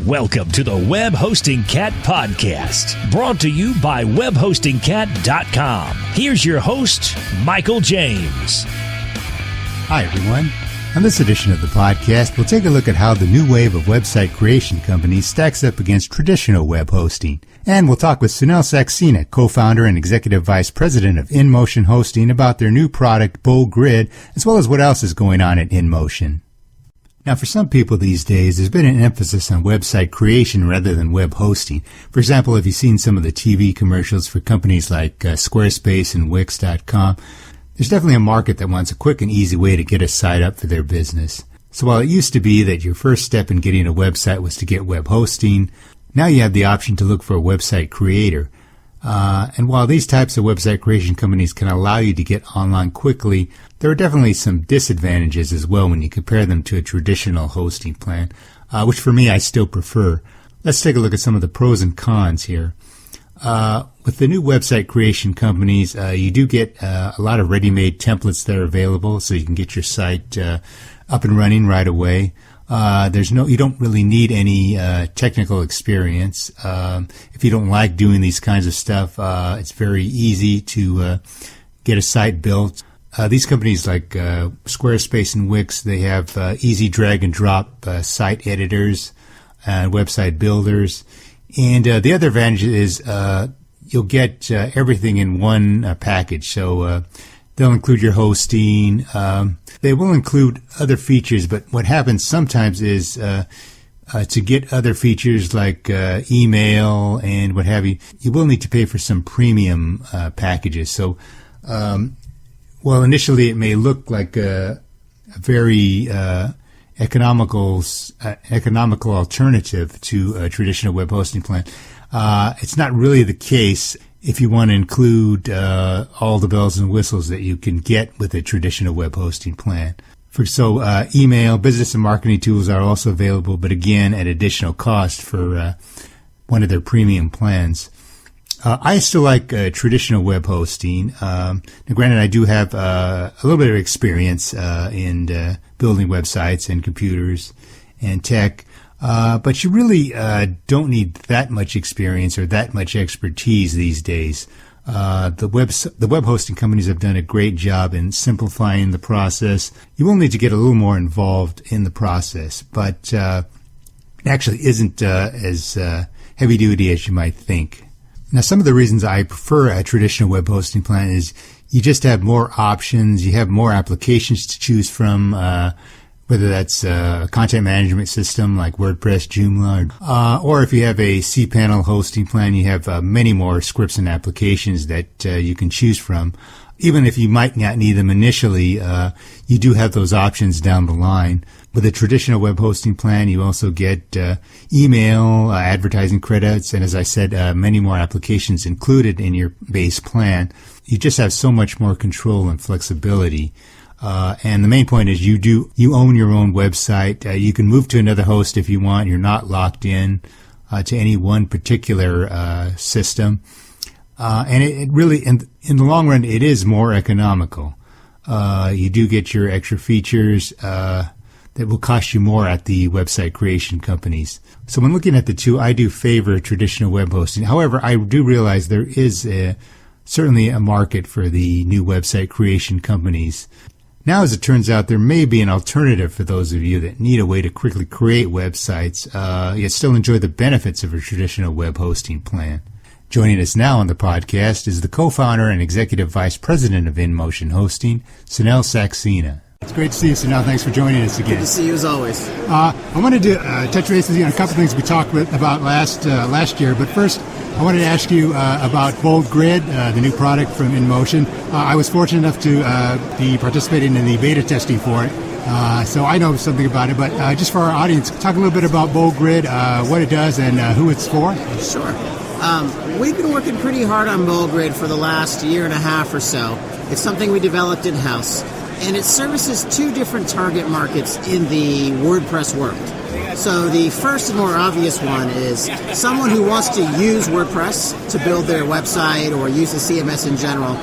Welcome to the Web Hosting Cat Podcast, brought to you by webhostingcat.com. Here's your host, Michael James. Hi, everyone. On this edition of the podcast, we'll take a look at how the new wave of website creation companies stacks up against traditional web hosting. And we'll talk with Sunil Saxena, co-founder and executive vice president of InMotion Hosting, about their new product, BoldGrid, as well as what else is going on at InMotion. Now, for some people these days, there's been an emphasis on website creation rather than web hosting. For example, if you've seen some of the TV commercials for companies like SquareSpace and Wix.com, there's definitely a market that wants a quick and easy way to get a site up for their business. So while it used to be that your first step in getting a website was to get web hosting, now you have the option to look for a website creator. And while these types of website creation companies can allow you to get online quickly, there are definitely some disadvantages as well when you compare them to a traditional hosting plan, which for me I still prefer. Let's take a look at some of the pros and cons here. With the new website creation companies, you do get a lot of ready-made templates that are available, so you can get your site up and running right away. You don't really need any technical experience. If you don't like doing these kinds of stuff, it's very easy to get a site built. These companies like Squarespace and Wix, they have easy drag and drop site editors and website builders. And the other advantage is you'll get everything in one package. So they'll include your hosting. They will include other features, but what happens sometimes is to get other features like email and what have you, you will need to pay for some premium packages. So while initially it may look like a very economical alternative to a traditional web hosting plan, it's not really the case if you want to include all the bells and whistles that you can get with a traditional web hosting plan. Email, business and marketing tools are also available, but again at additional cost for one of their premium plans. I still like traditional web hosting. Now, granted, I do have a little bit of experience in building websites and computers and tech, but you really don't need that much experience or that much expertise these days. The web hosting companies have done a great job in simplifying the process. You will need to get a little more involved in the process, but it actually isn't as heavy duty as you might think. Now, some of the reasons I prefer a traditional web hosting plan is you just have more options, you have more applications to choose from, whether that's a content management system like WordPress, Joomla, or if you have a cPanel hosting plan, you have many more scripts and applications that you can choose from. Even if you might not need them initially, you do have those options down the line. With a traditional web hosting plan, you also get email, advertising credits, and as I said, many more applications included in your base plan. You just have so much more control and flexibility. And the main point is you own your own website. You can move to another host if you want. You're not locked in to any one particular system. And it really, in the long run, it is more economical. You do get your extra features that will cost you more at the website creation companies. So when looking at the two, I do favor traditional web hosting. However, I do realize there is certainly a market for the new website creation companies. Now, as it turns out, there may be an alternative for those of you that need a way to quickly create websites, yet still enjoy the benefits of a traditional web hosting plan. Joining us now on the podcast is the co-founder and executive vice president of InMotion Hosting, Sunil Saxena. It's great to see you, Sunil. Thanks for joining us again. Good to see you as always. I wanted to touch base with you on a couple things we talked about last year, but first I wanted to ask you about BoldGrid, the new product from InMotion. I was fortunate enough to be participating in the beta testing for it, so I know something about it, but just for our audience, talk a little bit about BoldGrid, what it does, and who it's for. Sure. We've been working pretty hard on BoldGrid for the last year and a half or so. It's something we developed in-house, and it services two different target markets in the WordPress world. So the first and more obvious one is someone who wants to use WordPress to build their website or use the CMS in general.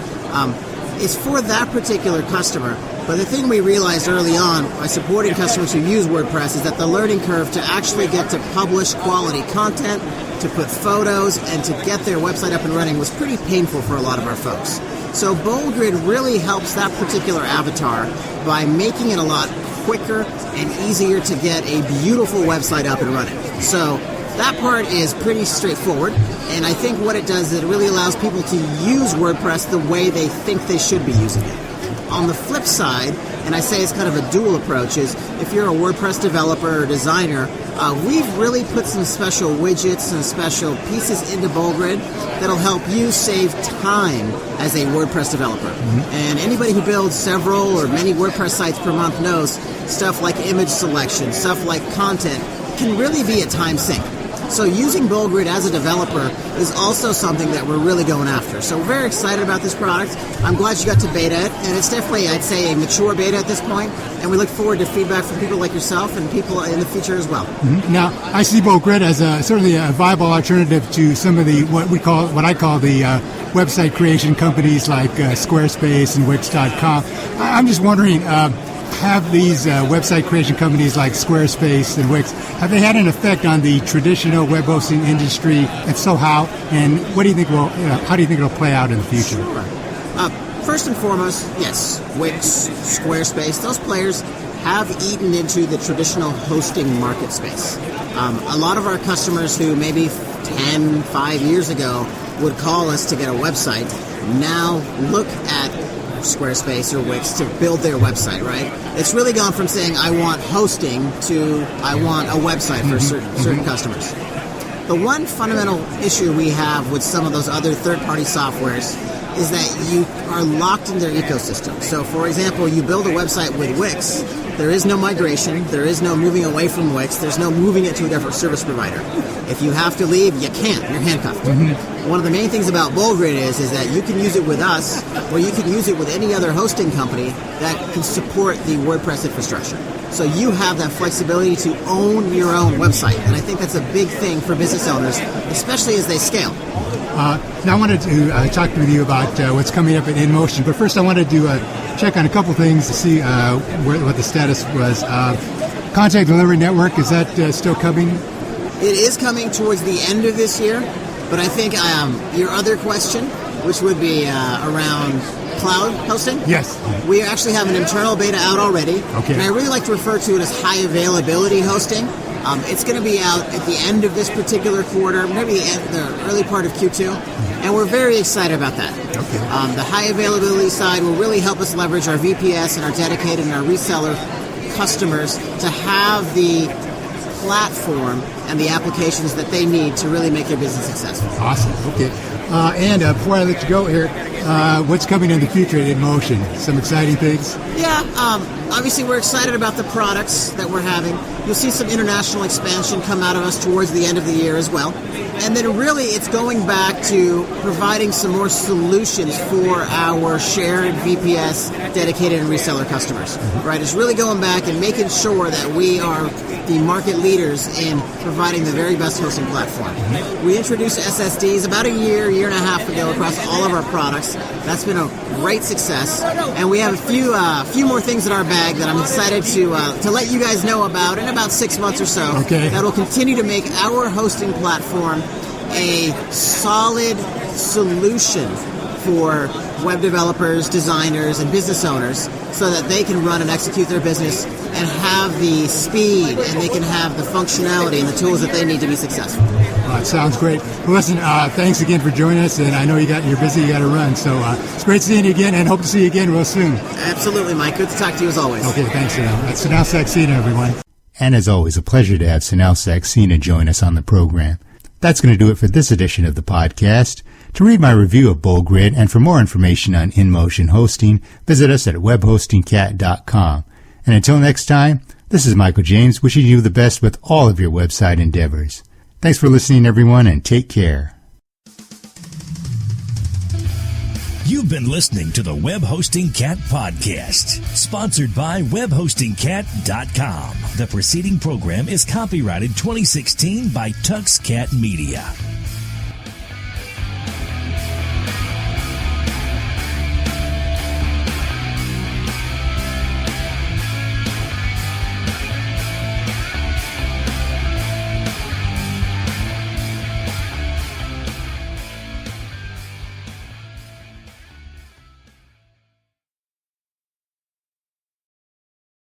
It's for that particular customer, But the thing we realized early on by supporting customers who use WordPress is that the learning curve to actually get to publish quality content, to put photos, and to get their website up and running was pretty painful for a lot of our folks. So BoldGrid really helps that particular avatar by making it a lot quicker and easier to get a beautiful website up and running. So that part is pretty straightforward, and I think what it does is it really allows people to use WordPress the way they think they should be using it. On the flip side, and I say it's kind of a dual approach, is if you're a WordPress developer or designer, we've really put some special widgets and special pieces into BoldGrid that'll help you save time as a WordPress developer. And anybody who builds several or many WordPress sites per month knows stuff like image selection, stuff like content can really be a time sink. So using BoldGrid as a developer is also something that we're really going after. So we're very excited about this product. I'm glad you got to beta it, and it's definitely, I'd say, a mature beta at this point, and we look forward to feedback from people like yourself and people in the future as well. Now, I see BoldGrid as certainly a viable alternative to some of the what I call the website creation companies like SquareSpace and Wix.com. I'm just wondering, have these website creation companies like Squarespace and Wix, have they had an effect on the traditional web hosting industry? If so, how? And what do you think how do you think it'll play out in the future? Sure. First and foremost, yes, Wix, Squarespace, those players have eaten into the traditional hosting market space. A lot of our customers who maybe 5 years ago would call us to get a website now look at Squarespace or Wix to build their website, right? It's really gone from saying I want hosting to I want a website for certain customers. The one fundamental issue we have with some of those other third-party softwares is that you are locked in their ecosystem. So, for example, you build a website with Wix, there is no migration, there is no moving away from Wix, there's no moving it to a different service provider. If you have to leave, you can't. You're handcuffed. One of the main things about BoldGrid is that you can use it with us, or you can use it with any other hosting company that can support the WordPress infrastructure. So you have that flexibility to own your own website, and I think that's a big thing for business owners, especially as they scale. Now I wanted to talk with you about what's coming up at InMotion, but first I wanted to check on a couple things to see what the status was. Content Delivery Network, is that still coming? It is coming towards the end of this year, but I think your other question, which would be around cloud hosting. Yes. We actually have an internal beta out already, okay. And I really like to refer to it as high availability hosting. It's going to be out at the end of this particular quarter, maybe the early part of Q2, and we're very excited about that. Okay. The high availability side will really help us leverage our VPS and our dedicated and our reseller customers to have the platform and the applications that they need to really make their business successful. Awesome. Okay. And before I let you go here, what's coming in the future at InMotion? Some exciting things? Yeah, obviously we're excited about the products that we're having. You'll see some international expansion come out of us towards the end of the year as well. And then really it's going back to providing some more solutions for our shared VPS, dedicated, and reseller customers. Right? It's really going back and making sure that we are the market leaders in providing the very best hosting platform. We introduced SSDs about a year and a half ago across all of our products. That's been a great success, and we have a few more things in our bag that I'm excited to let you guys know about in about 6 months or so. Okay. That will continue to make our hosting platform a solid solution for web developers, designers, and business owners so that they can run and execute their business and have the speed and they can have the functionality and the tools that they need to be successful. Sounds great. Well, listen, thanks again for joining us, and I know you're busy, you got to run, so it's great seeing you again, and hope to see you again real soon. Absolutely, Mike. Good to talk to you as always. Okay, thanks, Sunil. That's Sunil Saxena, everyone. And as always, a pleasure to have Sunil Saxena join us on the program. That's going to do it for this edition of the podcast. To read my review of BoldGrid and for more information on InMotion Hosting, visit us at webhostingcat.com. And until next time, this is Michael James wishing you the best with all of your website endeavors. Thanks for listening, everyone, and take care. You've been listening to the Web Hosting Cat Podcast, sponsored by webhostingcat.com. The preceding program is copyrighted 2016 by Tux Cat Media.